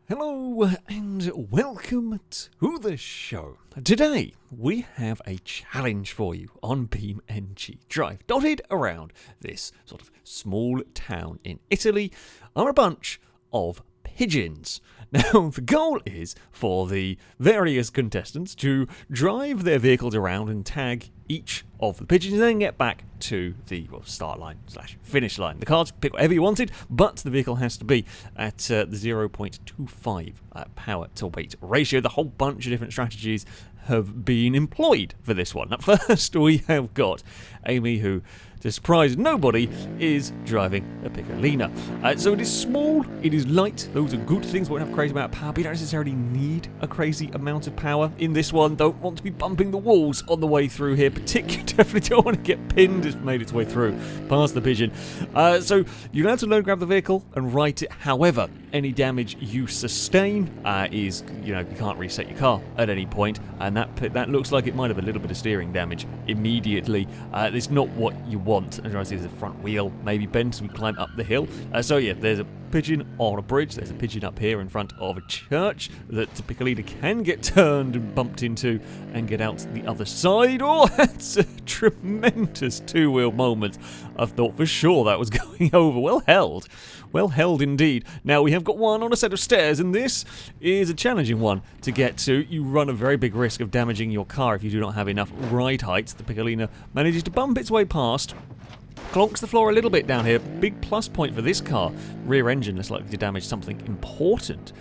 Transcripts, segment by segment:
Hello and welcome to the show. Today we have a challenge for you on BeamNG Drive, dotted around this sort of small town in Italy are a bunch of pigeons. Now, the goal is for the various contestants to drive their vehicles around and tag each of the pigeons and then get back to the start line / finish line. The cards, pick whatever you wanted, but the vehicle has to be at the 0.25 power to weight ratio. The whole bunch of different strategies have been employed for this one. At first, we have got Amy, who, to surprise nobody, is driving a Picolina. So it is small, it is light, those are good things. We won't have a crazy amount of power, but you don't necessarily need a crazy amount of power in this one. Don't want to be bumping the walls on the way through here, particularly definitely don't want to get pinned. It's made its way through past the pigeon. So you're allowed to load grab the vehicle and right it. However, any damage you sustain is, you can't reset your car at any point, and that looks like it might have a little bit of steering damage immediately. It's not what you want. And I see there's a front wheel maybe bent as we climb up the hill. So yeah, there's a pigeon on a bridge. There's a pigeon up here in front of a church that the Picolina can get turned and bumped into and get out the other side. Oh, that's a tremendous two-wheel moment. I thought for sure that was going over. Well held. Well held indeed. Now we have got one on a set of stairs, and this is a challenging one to get to. You run a very big risk of damaging your car if you do not have enough ride height. The Picolina manages to bump its way past, clonks the floor a little bit down here. Big plus point for this car. Rear engine less likely to damage something important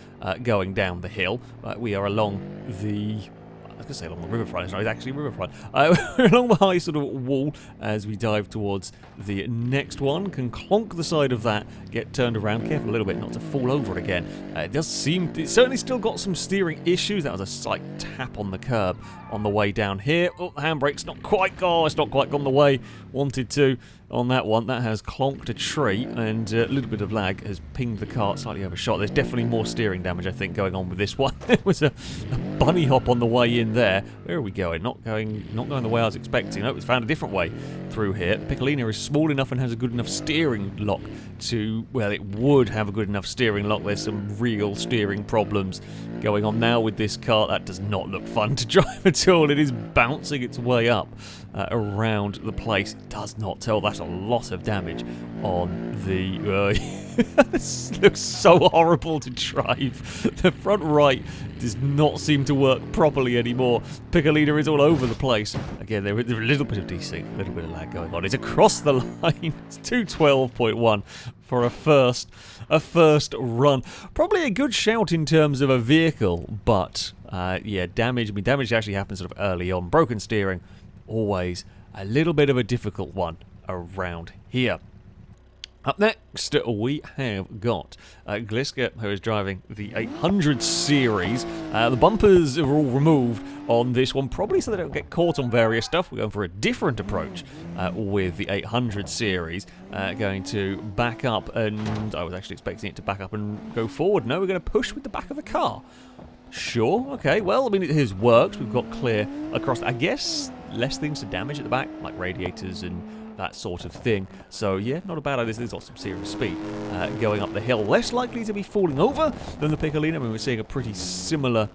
going down the hill. We are along the... I was going to say along the riverfront. It's not actually riverfront. Along the high sort of wall as we dive towards the next one. Can clonk the side of that, get turned around. Careful a little bit not to fall over again. It does seem... It's certainly still got some steering issues. That was a slight tap on the curb on the way down here. Oh, the handbrake's not quite... Oh, it's not quite gone the way wanted to on that one. That has clonked a tree, and a little bit of lag has pinged the car slightly overshot. There's definitely more steering damage, I think, going on with this one. There was a bunny hop on the way in there. Where are we going? Not going the way I was expecting. No, it's found a different way through here. The Picolina is small enough and has a good enough steering lock to... Well, it would have a good enough steering lock. There's some real steering problems going on now with this car. That does not look fun to drive at all. It is bouncing its way up around the place. It does not tell. That's a lot of damage on the... This looks so horrible to drive. The front right does not seem to work properly anymore. Picolina is all over the place. Again, there's a little bit of desync, a little bit of lag going on. It's across the line. It's 212.1 for a first run. Probably a good shout in terms of a vehicle, but yeah, damage. I mean, damage actually happens sort of early on. Broken steering, always a little bit of a difficult one around here. Up next, we have got Gliscor, who is driving the 800 series. The bumpers are all removed on this one, probably so they don't get caught on various stuff. We're going for a different approach with the 800 series. Going to back up, and I was actually expecting it to back up and go forward. No, we're going to push with the back of the car. Sure, okay, well, I mean, it has worked. We've got clear across, I guess, less things to damage at the back, like radiators and that sort of thing. So yeah, not a bad idea. There's got some serious speed going up the hill. Less likely to be falling over than the Picolina. I mean, we're seeing a pretty similar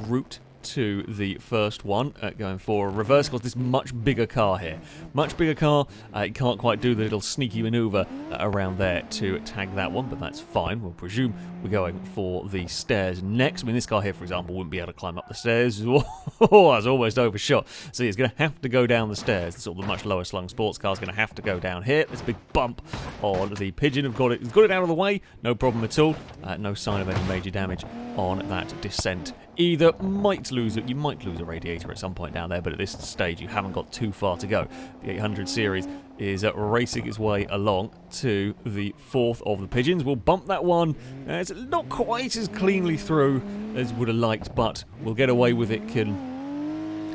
route to the first one, going for a reverse, because this much bigger car here. Much bigger car. It can't quite do the little sneaky maneuver around there to tag that one, but that's fine. We'll presume we're going for the stairs next. I mean, this car here, for example, wouldn't be able to climb up the stairs. Oh, that's almost overshot. So he's going to have to go down the stairs. Sort of the much lower slung sports car is going to have to go down here. There's a big bump on the Pigeon. He's got it out of the way. No problem at all. No sign of any major damage on that descent either. You might lose a radiator at some point down there, but at this stage you haven't got too far to go. The 800 series is racing its way along to the fourth of the Pigeons. We'll bump that one. It's not quite as cleanly through as would have liked, but we'll get away with it. Can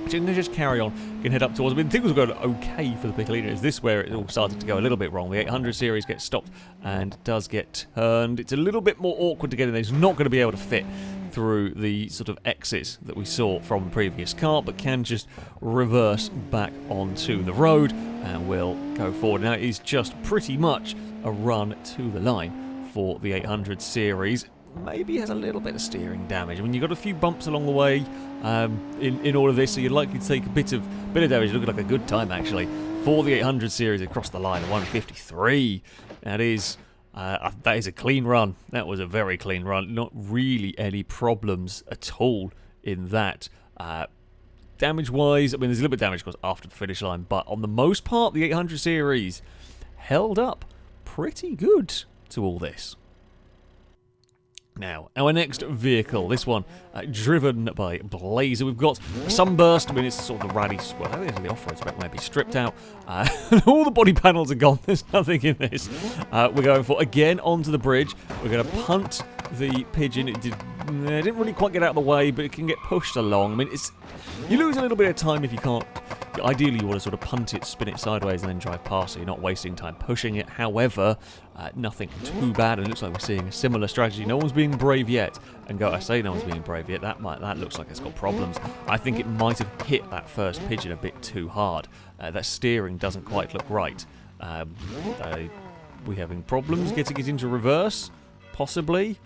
just carry on, can head up towards... I mean, things were going okay for the Picolina. Is this where it all started to go a little bit wrong? The 800 series gets stopped and does get turned. It's a little bit more awkward to get in there. It's not going to be able to fit through the sort of exits that we saw from the previous car, but can just reverse back onto the road and will go forward. Now, it is just pretty much a run to the line for the 800 series. maybe has a little bit of steering damage. I mean, you've got a few bumps along the way in all of this, so you're likely to take a bit of damage. Looking like a good time, actually, for the 800 series across the line, 153. That is a clean run. That was a very clean run. Not really any problems at all in that. Damage-wise, I mean, there's a little bit of damage, of course, after the finish line, but on the most part, the 800 series held up pretty good to all this. Now, our next vehicle, this one driven by Blazer. We've got a Sunburst. I mean, it's sort of the rally, well, I think the off-road spec might be stripped out. All the body panels are gone. There's nothing in this. We're going for, again, onto the bridge. We're going to punt the Pigeon. It didn't really quite get out of the way, but it can get pushed along. I mean, you lose a little bit of time if you can't. Ideally, you want to sort of punt it, spin it sideways, and then drive past it. You're not wasting time pushing it. However, nothing too bad. And it looks like we're seeing a similar strategy. No one's being brave yet. And I say no one's being brave yet. That looks like it's got problems. I think it might have hit that first Pigeon a bit too hard. That steering doesn't quite look right. We having problems getting it into reverse? Possibly.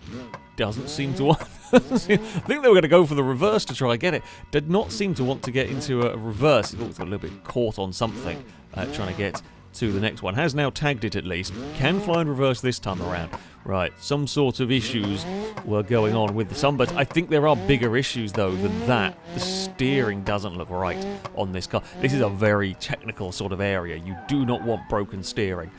Doesn't seem to want. I think they were going to go for the reverse to try and get it. Did not seem to want to get into a reverse. It looks a little bit caught on something, trying to get to the next one. Has now tagged it at least. Can fly in reverse this time around. Right, some sort of issues were going on with the Sunburst. I think there are bigger issues, though, than that. The steering doesn't look right on this car. This is a very technical sort of area. You do not want broken steering.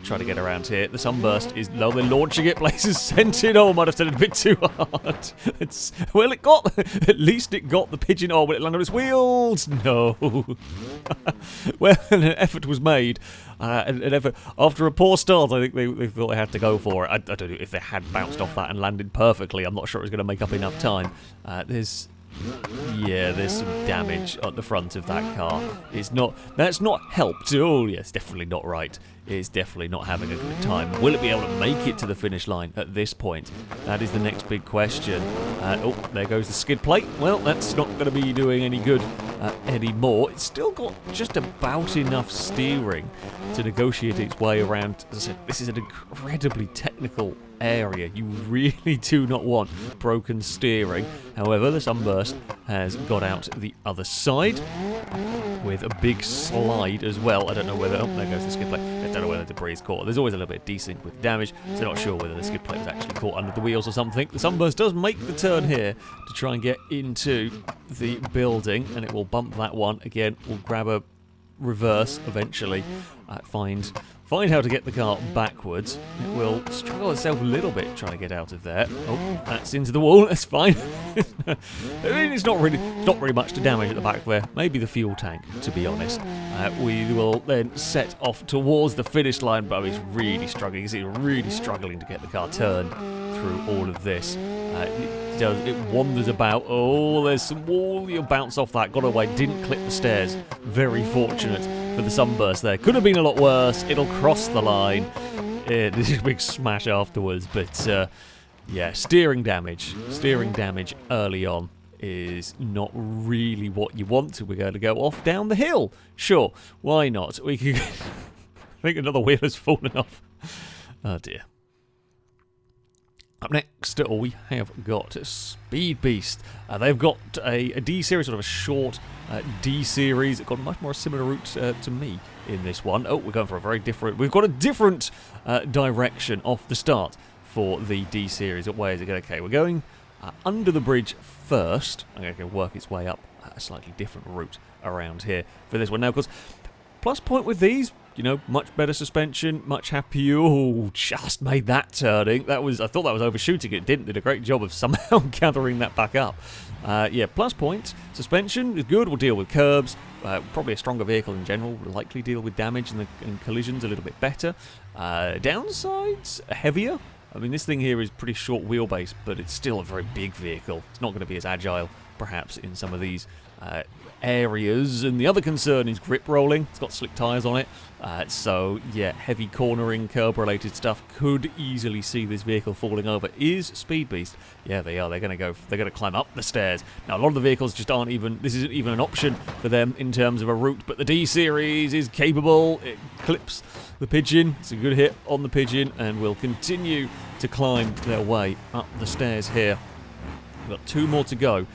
Try to get around here. The Sunburst is low. They're launching it. Places sent it. Oh, might have said it a bit too hard. At least it got the Pigeon. Oh, will it land on its wheels? No. Well, an effort was made. An effort. After a poor start, I think they thought they had to go for it. I don't know if they had bounced off that and landed perfectly. I'm not sure it was going to make up enough time. There's some damage at the front of that car. That's not helped. Oh, yes, definitely not right. It's definitely not having a good time. Will it be able to make it to the finish line at this point? That is the next big question. Oh, there goes the skid plate. Well, that's not going to be doing any good anymore. It's still got just about enough steering to negotiate its way around. As I said, this is an incredibly technical area. You really do not want broken steering. However, the Sunburst has got out the other side with a big slide as well. I don't know whether... Oh, there goes the skid plate. I don't know whether the debris is caught. There's always a little bit of desync with damage, so not sure whether the skid plate was actually caught under the wheels or something. The Sunburst does make the turn here to try and get into the building, and it will bump that one. Again, we'll grab a reverse eventually. Find how to get the car backwards. It will struggle itself a little bit trying to get out of there. Oh, that's into the wall. That's fine. I mean, it's not really much to damage at the back there. Maybe the fuel tank, to be honest. We will then set off towards the finish line, but he's really struggling. He's really struggling to get the car turned through all of this. It wanders about. Oh, there's some wall. You bounce off that. Got away. Didn't clip the stairs. Very fortunate for the Sunburst there. Could have been a lot worse. It'll cross the line. This is a big smash afterwards. But, yeah, steering damage. Steering damage early on is not really what you want. We're going to go off down the hill. Sure. Why not? We can... I think another wheel has fallen off. Oh, dear. Up next, we have got Speed Beast. They've got a D-Series, sort of a short D-Series. It's got much more similar route to me in this one. Oh, we're going for a very different... We've got a different direction off the start for the D-Series. What way is it going? Okay, we're going under the bridge first. I'm going to work its way up a slightly different route around here for this one. Now, of course, plus point with these... You know, much better suspension, much happier. Oh, just made that turning. I thought that was overshooting it. Did a great job of somehow gathering that back up. Yeah, plus point. Suspension is good. We'll deal with curbs. Probably a stronger vehicle in general. Will likely deal with damage and collisions a little bit better. Downsides, heavier. I mean, this thing here is pretty short wheelbase, but it's still a very big vehicle. It's not going to be as agile, perhaps, in some of these areas, and the other concern is grip rolling. It's got slick tyres on it, so yeah, heavy cornering, curb-related stuff could easily see this vehicle falling over. Is Speed Beast? Yeah, they are. They're going to climb up the stairs. Now, a lot of the vehicles just aren't even. This isn't even an option for them in terms of a route. But the D series is capable. It clips the Pigeon. It's a good hit on the Pigeon, and will continue to climb their way up the stairs here. We've got 2 more to go.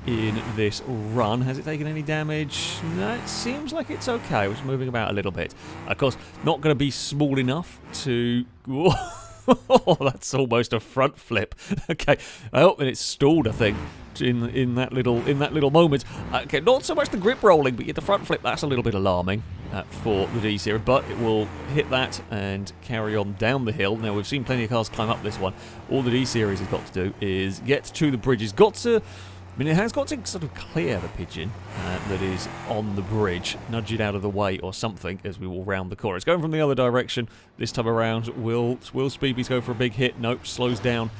In this run. Has it taken any damage? No, it seems like it's okay. It's moving about a little bit. Of course, not going to be small enough to... Oh, that's almost a front flip. Okay, oh, and it's stalled, I think, in that little moment. Okay, not so much the grip rolling, but yet the front flip. That's a little bit alarming for the D series, but it will hit that and carry on down the hill. Now, we've seen plenty of cars climb up this one. All the D series has got to do is get to the bridge. It's got to... I mean, it has got to sort of clear the Pigeon that is on the bridge, nudge it out of the way or something as we will round the corner. It's going from the other direction this time around. Will Speed Beast go for a big hit? Nope, slows down.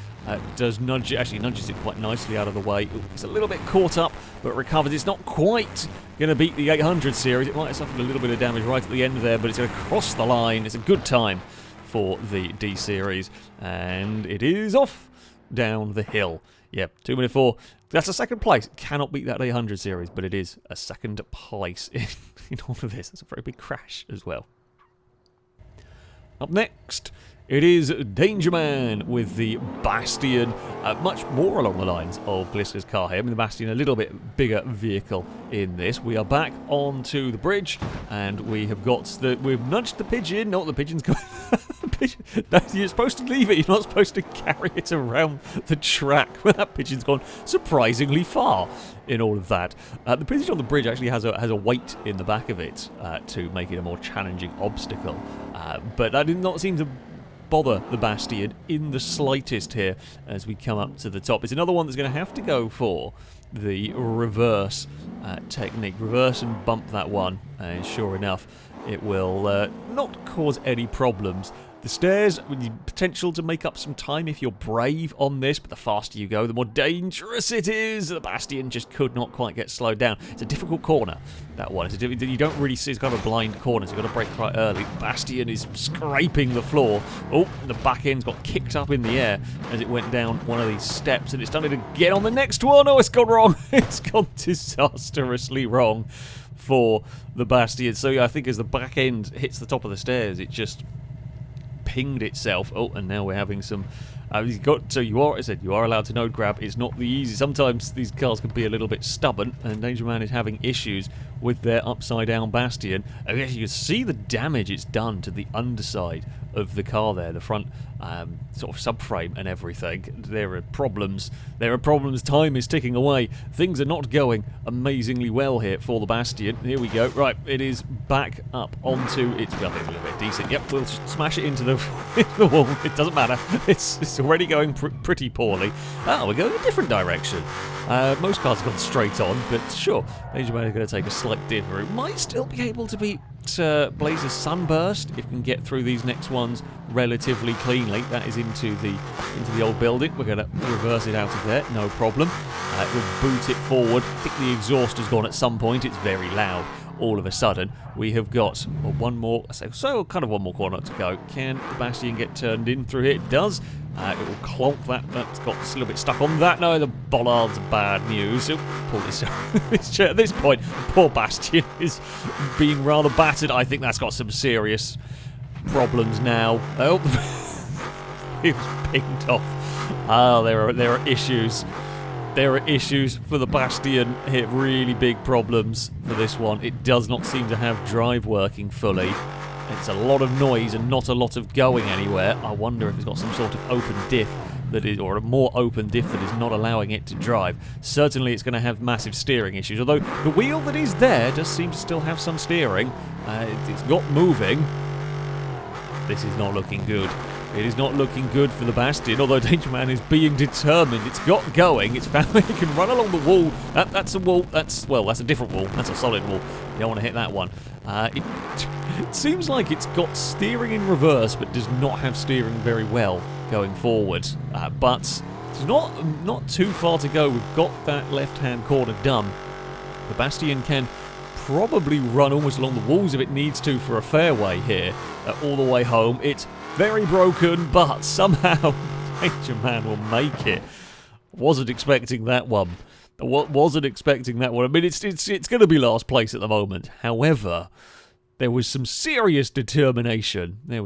Does nudge it, actually nudges it quite nicely out of the way. Ooh, it's a little bit caught up, but recovers. It's not quite going to beat the 800 series. It might have suffered a little bit of damage right at the end there, but it's going to cross the line. It's a good time for the D series, and it is off down the hill. Yep, 2 minute 4. That's a second place. Cannot beat that 800 series, but it is a second place in all of this. That's a very big crash as well. Up next, it is Danger Man with the Bastion, much more along the lines of Gliscor's car here. I mean, the Bastion, a little bit bigger vehicle in this. We are back onto the bridge, and we've nudged the Pigeon. No, the Pigeon's going... No, you're supposed to leave it. You're not supposed to carry it around the track. Well, that Pigeon's gone surprisingly far in all of that. The Pigeon on the bridge actually has a weight in the back of it to make it a more challenging obstacle. But that did not seem to bother the Bastion in the slightest here as we come up to the top. It's another one that's going to have to go for the reverse technique. Reverse and bump that one, and sure enough, it will not cause any problems. The stairs, with the potential to make up some time if you're brave on this, but the faster you go, the more dangerous it is. The Bastion just could not quite get slowed down. It's a difficult corner, that one. You don't really see, it's kind of a blind corner, so you've got to brake quite early. Bastion is scraping the floor. Oh, the back end's got kicked up in the air as it went down one of these steps, and it's done it again on the next one. Oh, it's gone wrong. It's gone disastrously wrong for the Bastion. So yeah, I think as the back end hits the top of the stairs, it just pinged itself. Oh, and now we're having some... you are allowed to node grab. It's not the easy. Sometimes these cars can be a little bit stubborn, and Danger Man is having issues with their upside-down Bastion. I guess you can see the damage it's done to the underside of the car there, the front sort of subframe and everything. There are problems. Time is ticking away. Things are not going amazingly well here for the Bastion. Here we go. Right, it is back up onto its... Well, it's a little bit decent. Yep, we'll just smash it into the wall. It doesn't matter. It's already going pretty poorly. Oh, we're going a different direction. Most cars have gone straight on, but sure, Danger Man is going to take a slight dip. It might still be able to beat Blazer's Sunburst if we can get through these next ones relatively cleanly. That is into the old building. We're going to reverse it out of there, no problem. We'll boot it forward. I think the exhaust has gone at some point. It's very loud. All of a sudden, we have got one more corner to go. Can the Bastion get turned in through here? It does. It will clonk that. That's got a little bit stuck on that. No, the bollards are bad news. Pull this at this point, poor Bastion is being rather battered. I think that's got some serious problems now. Oh, it was pinged off. Oh, there are issues. There are issues for the Bastion here, really big problems for this one. It does not seem to have drive working fully. It's a lot of noise and not a lot of going anywhere. I wonder if it's got some sort of open diff that is, or a more open diff that is not allowing it to drive. Certainly it's going to have massive steering issues, although the wheel that is there does seem to still have some steering. It's got moving. This is not looking good. It is not looking good for the Bastion, although Danger Man is being determined. It's got going. It's found it can run along the wall. That's a wall. That's a different wall. That's a solid wall. You don't want to hit that one. It seems like it's got steering in reverse, but does not have steering very well going forward. But it's not too far to go. We've got that left-hand corner done. The Bastion can probably run almost along the walls if it needs to for a fairway here, all the way home. It's very broken, but somehow Danger Man will make it. Wasn't expecting that one. Wasn't expecting that one. I mean, it's going to be last place at the moment. However, there was some serious determination. There.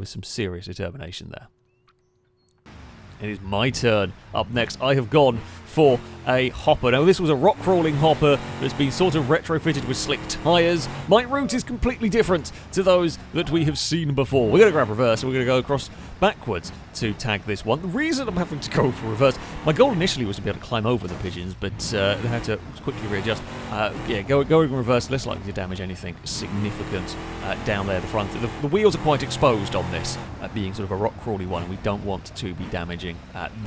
It is my turn. Up next, I have gone for a hopper. Now, this was a rock crawling hopper that's been sort of retrofitted with slick tyres. My route is completely different to those that we have seen before. We're going to grab reverse and we're going to go across backwards to tag this one. The reason I'm having to go for reverse, my goal initially was to be able to climb over the pigeons, but I had to quickly readjust. Going in reverse, less likely to damage anything significant down there at the front. The wheels are quite exposed on this, being sort of a rock crawly one, and we don't want to be damaging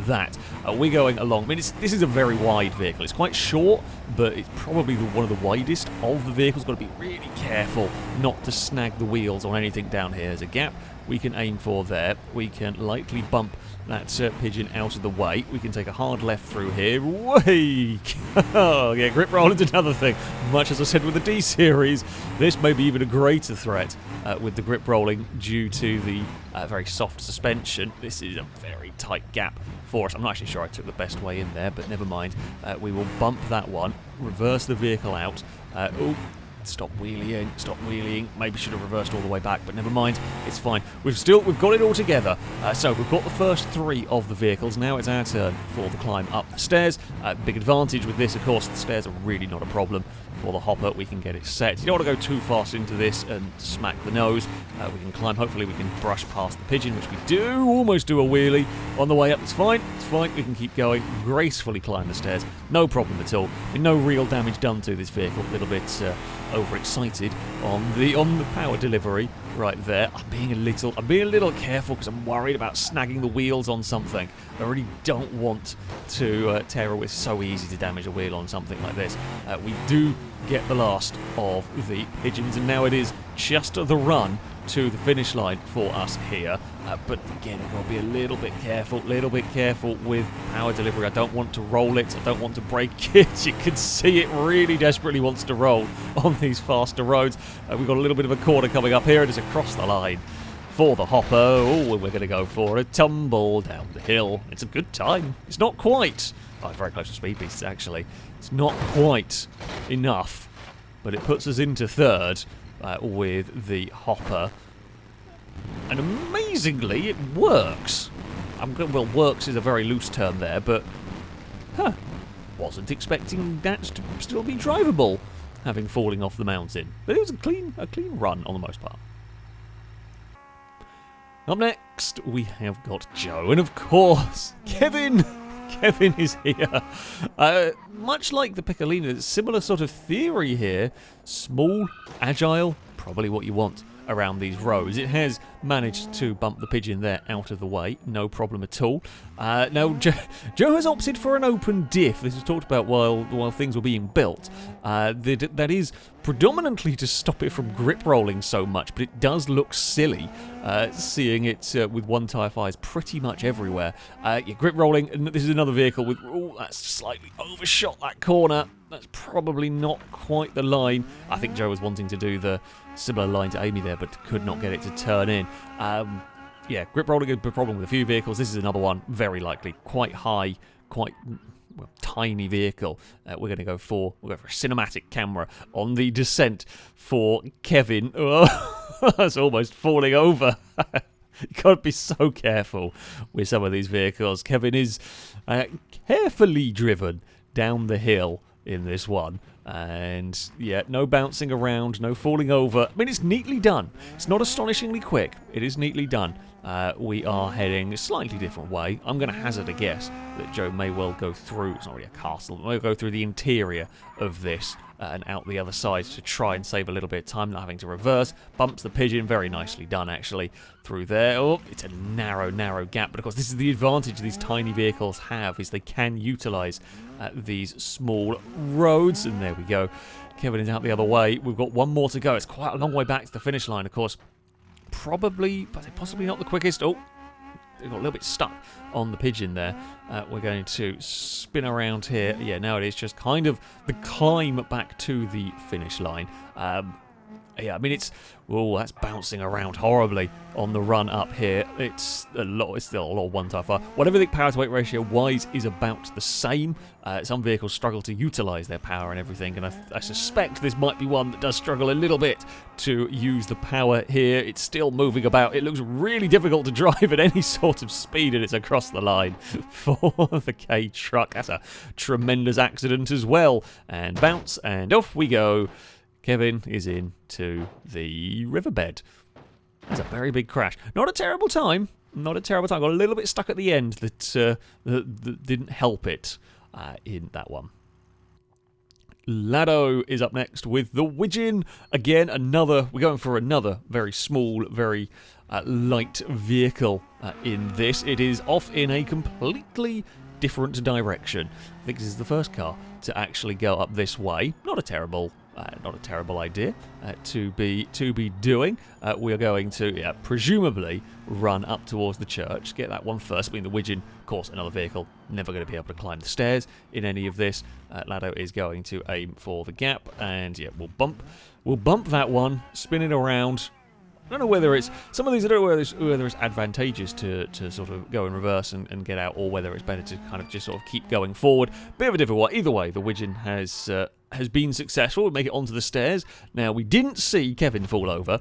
that. We're going along. I mean, this is a very wide vehicle. It's quite short, but it's probably one of the widest of the vehicles. Got to be really careful not to snag the wheels on anything down here. There's a gap we can aim for there. We can lightly bump that pigeon out of the way. We can take a hard left through here. Way! Oh, yeah, grip roll is another thing. Much as I said with the D-Series, this may be even a greater threat with the grip rolling due to the very soft suspension. This is a very tight gap for us. I'm not actually sure I took the best way in there, but never mind. We will bump that one, reverse the vehicle out. Stop wheeling. Maybe should have reversed all the way back, but never mind. It's fine. We've got it all together. So we've got the first three of the vehicles. Now it's our turn for the climb up the stairs. Big advantage with this, of course, the stairs are really not a problem for the hopper. We can get it set. You don't want to go too fast into this and smack the nose. We can climb. Hopefully we can brush past the pigeon, which we do. Almost do a wheelie on the way up. It's fine. We can keep going. Gracefully climb the stairs. No problem at all. No real damage done to this vehicle. A little bit overexcited on the power delivery right there. I'm being a little careful because I'm worried about snagging the wheels on something. I really don't want to tear away. It's so easy to damage a wheel on something like this. We do get the last of the pigeons, and now it is just the run to the finish line for us here. But again, we've got to be a little bit careful with power delivery. I don't want to roll it. I don't want to break it. You can see it really desperately wants to roll on these faster roads. We've got a little bit of a corner coming up here. It is across the line for the hopper. Oh, we're going to go for a tumble down the hill. It's a good time. It's not quite. Oh, it's very close to Speed Beasts, actually. It's not quite enough, but it puts us into third with the hopper. And amazingly, it works. Well, works is a very loose term there, but wasn't expecting that to still be drivable, having falling off the mountain. But it was a clean run on the most part. Up next, we have got Joe, and of course, Kevin. Kevin is here. Much like the Picolina, similar sort of theory here. Small, agile, probably what you want around these roads. It has managed to bump the pigeon there out of the way, no problem at all. Now, Joe has opted for an open diff. This was talked about while things were being built. That is predominantly to stop it from grip rolling so much, but it does look silly seeing it with one tyre fires pretty much everywhere. Grip rolling, and this is another vehicle with, that's slightly overshot that corner. That's probably not quite the line. I think Joe was wanting to do the similar line to Amy there, but could not get it to turn in. Grip rolling is a problem with a few vehicles. This is another one, very likely. Quite high, quite tiny vehicle. We're going to go for a cinematic camera on the descent for Kevin. Oh, that's almost falling over. You've got to be so careful with some of these vehicles. Kevin is carefully driven down the hill in this one, and no bouncing around, no falling over. I mean, it's neatly done. It's not astonishingly quick. It is neatly done. We are heading a slightly different way. I'm going to hazard a guess that Joe may well go through, it's not really a castle, but may go through the interior of this and out the other side to try and save a little bit of time, not having to reverse. Bumps the pigeon, very nicely done actually, through there. Oh, it's a narrow gap, but of course this is the advantage these tiny vehicles have, is they can utilise these small roads, and there we go. Kevin is out the other way. We've got one more to go. It's quite a long way back to the finish line, of course. Possibly not the quickest. Oh, got a little bit stuck on the pigeon there. We're going to spin around here. Yeah, now it is just kind of the climb back to the finish line. Yeah, I mean, it's... Oh, that's bouncing around horribly on the run up here. It's still a lot of one-time fire. Whatever the power-to-weight ratio-wise is about the same. Some vehicles struggle to utilise their power and everything, and I suspect this might be one that does struggle a little bit to use the power here. It's still moving about. It looks really difficult to drive at any sort of speed, and it's across the line for the K truck. That's a tremendous accident as well. And bounce, and off we go. Kevin is into the riverbed. It's a very big crash. Not a terrible time. Not a terrible time. Got a little bit stuck at the end that didn't help it in that one. Laddo is up next with the Wigeon. Again, we're going for another very small, very light vehicle in this. It is off in a completely different direction. I think this is the first car to actually go up this way. Not a terrible idea to be doing. We are going to presumably run up towards the church, get that one first. I mean, the Wigeon, of course, another vehicle, never going to be able to climb the stairs in any of this. Laddo is going to aim for the gap, and yeah, we'll bump that one, spin it around. I don't know whether it's some of these. I don't know whether it's advantageous to sort of go in reverse and get out, or whether it's better to kind of just sort of keep going forward. Bit of a different one. Either way, the Wigeon has been successful. We'll make it onto the stairs. Now, we didn't see Kevin fall over.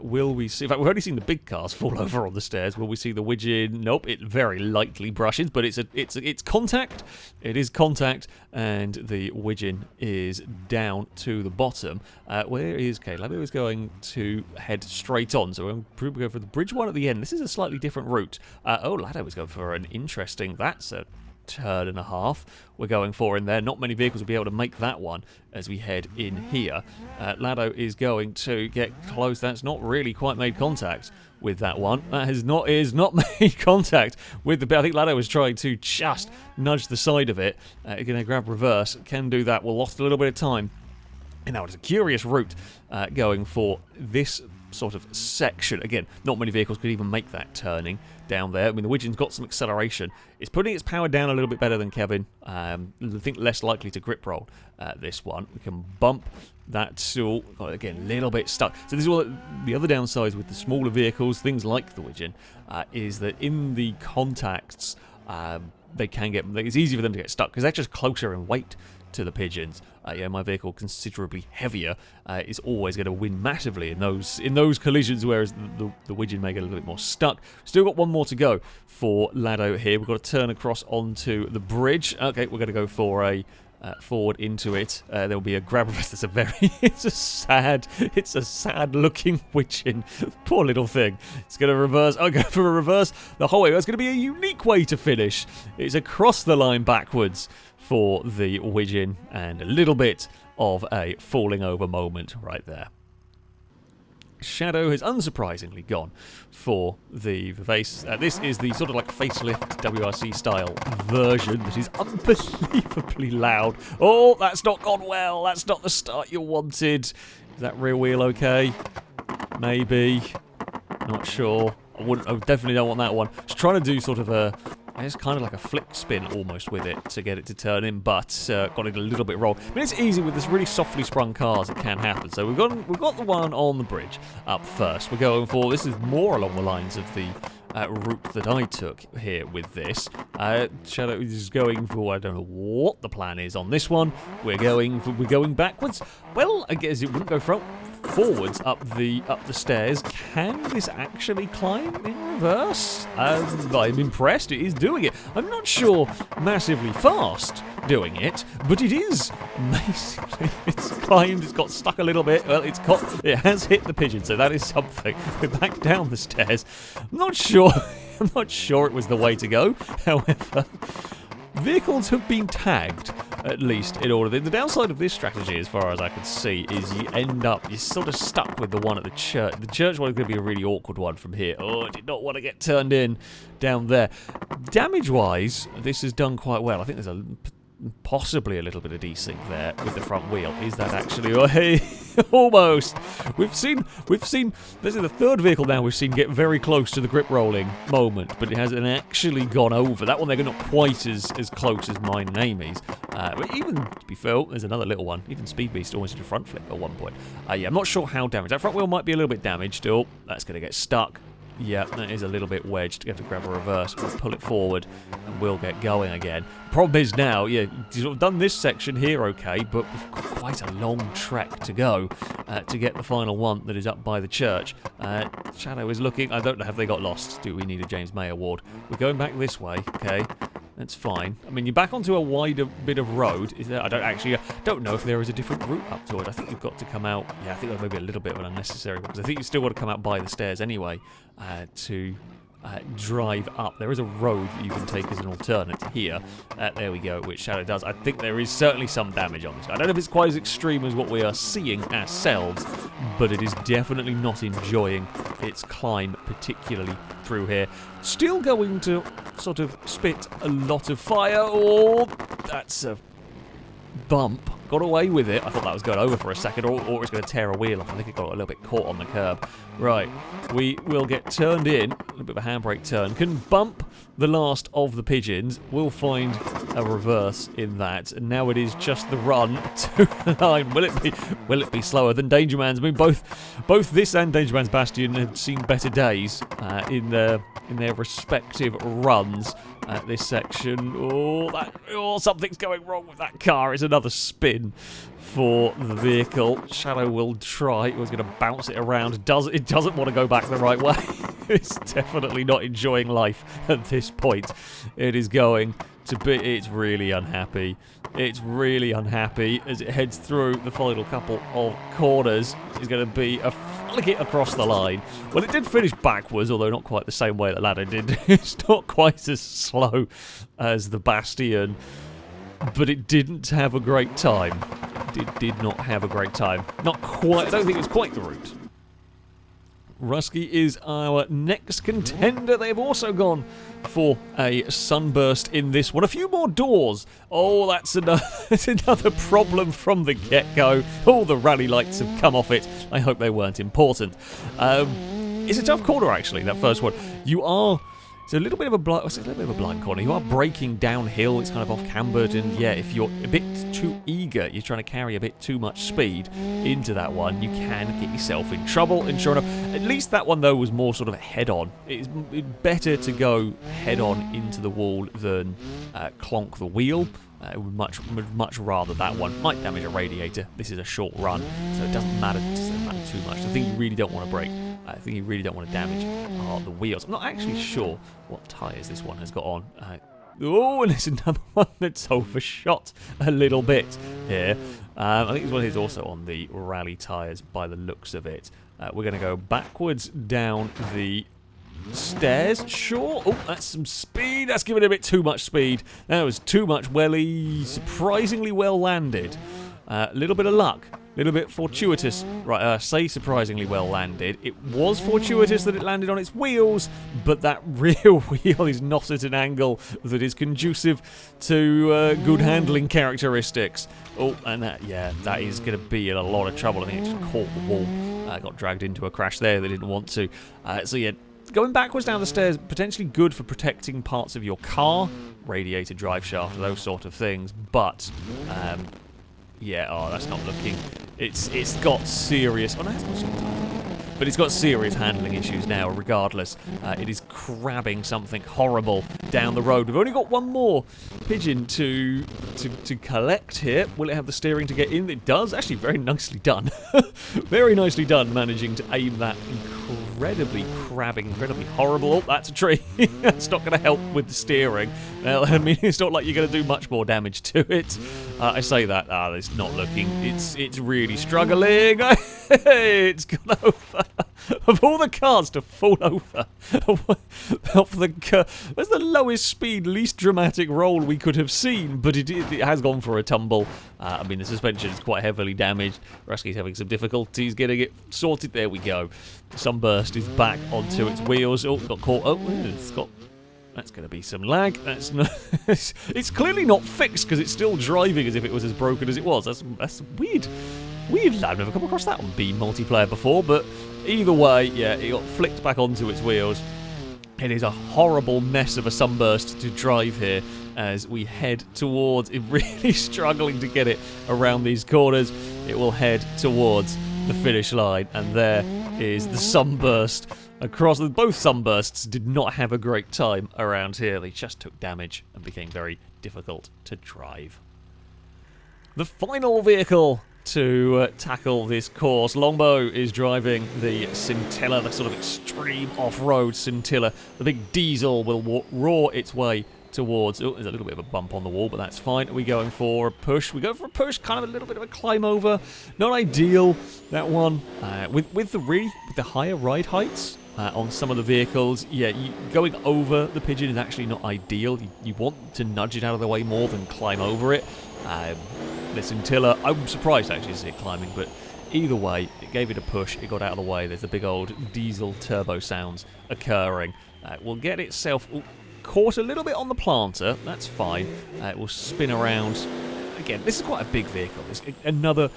Will we see... In fact, we've only seen the big cars fall over on the stairs. Will we see the Wigeon? Nope, it very lightly brushes, but it's contact. It is contact, and the Wigeon is down to the bottom. Where is... Okay, Laddo is going to head straight on, so we're going to go for the bridge one at the end. This is a slightly different route. Laddo is going for an interesting... That's a turn and a half we're going for in there. Not many vehicles will be able to make that one as we head in here. Laddo is going to get close. That's not really quite made contact with that one. That is not made contact with the... I think Laddo was trying to just nudge the side of it. Going to grab reverse. Can do that. We'll lost a little bit of time. And now it's a curious route going for this sort of section. Again, not many vehicles could even make that turning down there. I mean, the Wigeon's got some acceleration. It's putting its power down a little bit better than Kevin. I think less likely to grip roll this one. We can bump that tool. Again, a little bit stuck. So this is what the other downsides with the smaller vehicles, things like the Wigeon, is that in the contacts, they can get... It's easy for them to get stuck because they're just closer in weight to the Pigeons. My vehicle considerably heavier is always going to win massively in those collisions, whereas the Wigeon may get a little bit more stuck. Still got one more to go for Laddo here. We've got to turn across onto the bridge. Okay, we're going to go for a forward into it. There'll be a grab. That's a very... it's a sad looking Wigeon. Poor little thing. It's going to reverse. I'll go for a reverse the whole way. That's going to be a unique way to finish. It's across the line backwards for the Wigeon, and a little bit of a falling over moment right there. Shadow has unsurprisingly gone for the Vivace. This is the sort of like facelift WRC style version that is unbelievably loud. Oh, that's not gone well. That's not the start you wanted. Is that rear wheel okay? Maybe. Not sure. I definitely don't want that one. Just trying to do sort of a... It's kind of like a flick spin almost with it to get it to turn in, but got it a little bit wrong. I mean, it's easy with this really softly sprung cars. It can happen. So we've got the one on the bridge up first. We're going for... This is more along the lines of the route that I took here with this. Shadow is going for... I don't know what the plan is on this one. We're going backwards. Well, I guess it wouldn't go forwards up the stairs. Can this actually climb in reverse? I'm impressed. It is doing it. I'm not sure massively fast doing it, but it is basically... It's climbed. It's got stuck a little bit. Well, it has hit the pigeon, so that is something. We're back down the stairs. I'm not sure it was the way to go. However, vehicles have been tagged, at least in order. The downside of this strategy, as far as I can see, is you're sort of stuck with the one at the church. The church one is going to be a really awkward one from here. Oh, I did not want to get turned in down there. Damage-wise, this has done quite well. I think there's possibly a little bit of desync there with the front wheel. Is that actually... Oh, hey, Almost. We've seen. This is the third vehicle now we've seen get very close to the grip rolling moment, but it hasn't actually gone over. That one they're not quite as close as mine and Amy's. But even to be fair, there's another little one. Even Speed Beast almost did a front flip at one point. Yeah, I'm not sure how damaged. That front wheel might be a little bit damaged. Oh, that's going to get stuck. Yeah, that is a little bit wedged. You have to grab a reverse, we'll pull it forward, and we'll get going again. Problem is now, yeah, you've done this section here okay, but we've got quite a long trek to go to get the final one that is up by the church. Shadow is looking, I don't know, have they got lost? Do we need a James May award? We're going back this way, okay. That's fine. I mean, you're back onto a wider bit of road. Is there? I don't know if there is a different route up to it. I think you've got to come out. Yeah, I think that may be a little bit of an unnecessary one because I think you still got to come out by the stairs anyway to drive up. There is a road that you can take as an alternate here. There we go, which Shadow does. I think there is certainly some damage on this. I don't know if it's quite as extreme as what we are seeing ourselves, but it is definitely not enjoying its climb particularly through here. Still going to sort of spit a lot of fire. Oh, that's a bump. Got away with it. I thought that was going over for a second, or it's going to tear a wheel off. I think it got a little bit caught on the curb. Right, we will get turned in. A little bit of a handbrake turn. Can bump the last of the pigeons. We'll find a reverse in that. And now it is just the run to the line. Will it be slower than Danger Man's? I mean, both this and Danger Man's Bastion have seen better days in their respective runs. This section. Oh, something's going wrong with that car. It's another spin for the vehicle. Shadow will try. He's going to bounce it around. It doesn't want to go back the right way. It's definitely not enjoying life at this point. It is going to be. It's really unhappy. It's really unhappy as it heads through the final couple of corners. It's going to be a flick it across the line. Well, it did finish backwards, although not quite the same way that Laddo did. It's not quite as slow as the Bastion, but it didn't have a great time. It did not have a great time. Not quite. I don't think it's quite the route. Rusy is our next contender. They've also gone for a Sunburst in this one. A few more doors. Oh, that's another problem from the get-go. All the rally lights have come off it. I hope they weren't important. It's a tough corner, actually, that first one. It's a little bit of a blind corner. You are braking downhill. It's kind of off-cambered, and yeah, if you're a bit too eager, you're trying to carry a bit too much speed into that one, you can get yourself in trouble. And sure enough, at least that one though was more sort of head-on. It's better to go head-on into the wall than clonk the wheel. Would much rather that one. Might damage a radiator. This is a short run, so it doesn't matter too much. The thing you really don't want to break. I think you really don't want to damage the wheels. I'm not actually sure what tyres this one has got on. Oh, and there's another one that's overshot a little bit here. I think this one is also on the rally tyres by the looks of it. We're going to go backwards down the stairs, sure. Oh, that's some speed. That's giving it a bit too much speed. That was too much welly. Surprisingly well landed. A little bit of luck. A little bit fortuitous. Right, I say surprisingly well landed. It was fortuitous that it landed on its wheels, but that rear wheel is not at an angle that is conducive to good handling characteristics. Oh, and that is going to be in a lot of trouble. I think it just caught the wall. Got dragged into a crash there. They didn't want to. So yeah, going backwards down the stairs, potentially good for protecting parts of your car, radiator, drive shaft, those sort of things, but yeah, oh, that's not looking. It's got serious. Oh no, it's got some. But it's got serious handling issues now. Regardless, it is crabbing something horrible down the road. We've only got one more pigeon to collect here. Will it have the steering to get in? It does. Actually, very nicely done. Very nicely done. Managing to aim that incredibly crabbing, incredibly horrible. Oh, that's a tree. That's not going to help with the steering. Well, I mean, it's not like you're going to do much more damage to it. I say that. It's not looking. It's really struggling. It's gone over. Of all the cars to fall over off the that's the lowest speed, least dramatic roll we could have seen, but it has gone for a tumble. I mean, the suspension is quite heavily damaged. Rusy's having some difficulties getting it sorted. There we go. Sunburst is back onto its wheels. Oh, got caught. Oh, it's got. That's going to be some lag. That's not, it's clearly not fixed because it's still driving as if it was as broken as it was. That's weird. Weirdly, I've never come across that on Beam multiplayer before, but either way, yeah, it got flicked back onto its wheels. It is a horrible mess of a Sunburst to drive here as we head towards it, really struggling to get it around these corners. It will head towards the finish line, and there is the Sunburst across. Both Sunbursts did not have a great time around here. They just took damage and became very difficult to drive. The final vehicle to tackle this course. Longbow is driving the Scintilla, the sort of extreme off-road Scintilla. The big diesel will roar its way towards... Oh, there's a little bit of a bump on the wall, but that's fine. Are we going for a push? We go for a push, kind of a little bit of a climb over. Not ideal, that one. With the higher ride heights on some of the vehicles, yeah, going over the Pigeon is actually not ideal. You want to nudge it out of the way more than climb over it. The Scintilla, I'm surprised actually to see it climbing, but either way, it gave it a push, it got out of the way. There's the big old diesel turbo sounds occurring. It will get itself caught a little bit on the planter, that's fine. It will spin around. Again, this is quite a big vehicle. It's another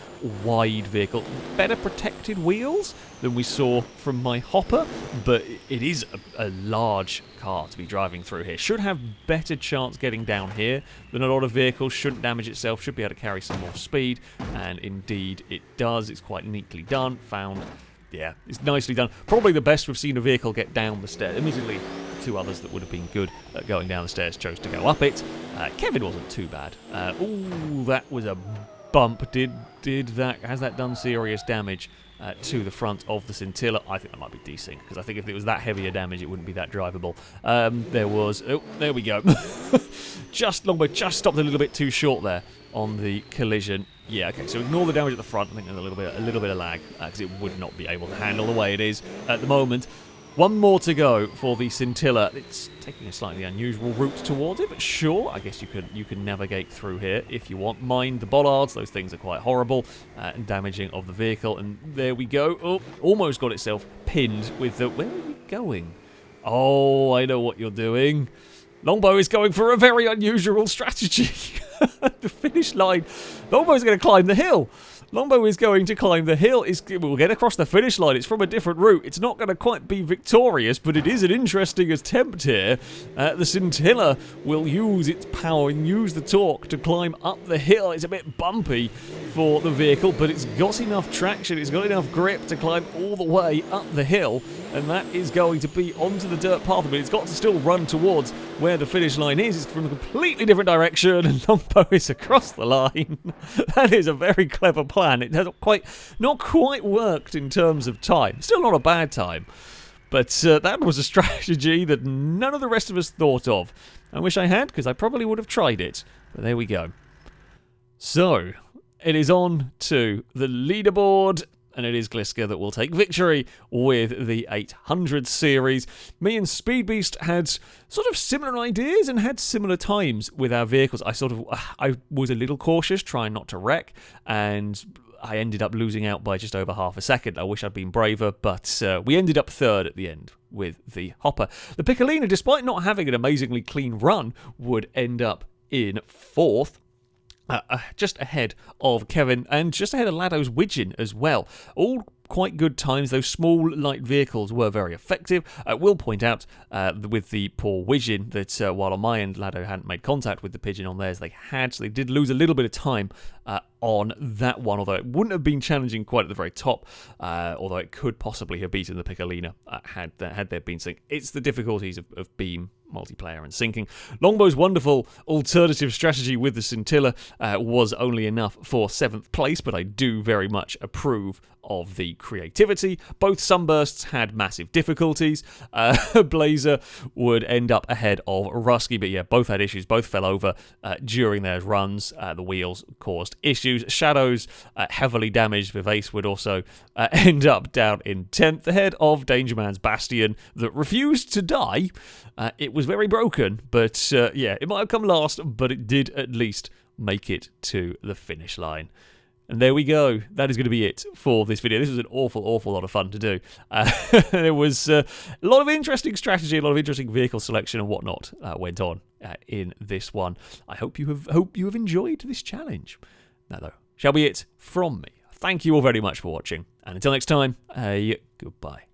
wide vehicle. Better protected wheels than we saw from my hopper, but it is a large car to be driving through here. Should have better chance getting down here than a lot of vehicles. Shouldn't damage itself. Should be able to carry some more speed, and indeed it does. It's quite neatly done. Yeah, it's nicely done. Probably the best we've seen a vehicle get down the stairs. Admittedly, two others that would have been good at going down the stairs chose to go up it. Kevin wasn't too bad. Ooh, that was a bump. Has that done serious damage to the front of the Scintilla? I think that might be desync, because I think if it was that heavier damage, it wouldn't be that drivable. There we go. Longbow just stopped a little bit too short there on the collision. Yeah, okay, so ignore the damage at the front. I think there's a little bit of lag, because it would not be able to handle the way it is at the moment. One more to go for the Scintilla. It's taking a slightly unusual route towards it, but sure, I guess you can navigate through here if you want. Mind the bollards, those things are quite horrible and damaging of the vehicle. And there we go. Oh, almost got itself pinned with the... Where are you going? Oh, I know what you're doing. Longbow is going for a very unusual strategy. The finish line. Longbow's going to climb the hill. Longbow is going to climb the hill. We'll get across the finish line. It's from a different route. It's not going to quite be victorious, but it is an interesting attempt here. The Scintilla will use its power and use the torque to climb up the hill. It's a bit bumpy for the vehicle, but it's got enough traction. It's got enough grip to climb all the way up the hill, and that is going to be onto the dirt path, but it's got to still run towards where the finish line is. It's from a completely different direction, and Longbow is across the line. That is a very clever plan. It has not quite worked in terms of time. Still not a bad time, but that was a strategy that none of the rest of us thought of. I wish I had, because I probably would have tried it, but there we go. So, it is on to the leaderboard, and it is Gliscor that will take victory with the 800 series. Me and Speed Beast had sort of similar ideas and had similar times with our vehicles. I was a little cautious, trying not to wreck, and I ended up losing out by just over half a second. I wish I'd been braver, but we ended up third at the end with the hopper. The Picolina, despite not having an amazingly clean run, would end up in fourth. Just ahead of Kevin, and just ahead of Laddo's Wigeon as well. All quite good times. Those small, light vehicles were very effective. I will point out with the poor Wigeon that while on my end, Laddo hadn't made contact with the Pigeon on theirs, they had, so they did lose a little bit of time on that one, although it wouldn't have been challenging quite at the very top, although it could possibly have beaten the Picolina had there been sync. It's the difficulties of Beam multiplayer and syncing. Longbow's wonderful alternative strategy with the Scintilla was only enough for 7th place, but I do very much approve of the creativity. Both Sunbursts had massive difficulties. Blazer would end up ahead of Rusy, but yeah, both had issues. Both fell over during their runs. The wheels caused issues. Shadows heavily damaged. Vivace would also end up down in 10th, ahead of Danger Man's Bastion that refused to die. It was very broken, but yeah, it might have come last, but it did at least make it to the finish line. And there we go. That is going to be it for this video. This was an awful lot of fun to do. There was a lot of interesting strategy, a lot of interesting vehicle selection and whatnot went on in this one. I hope you have enjoyed this challenge. Now, though, shall be it from me. thank you all very much for watching. And until next time, goodbye.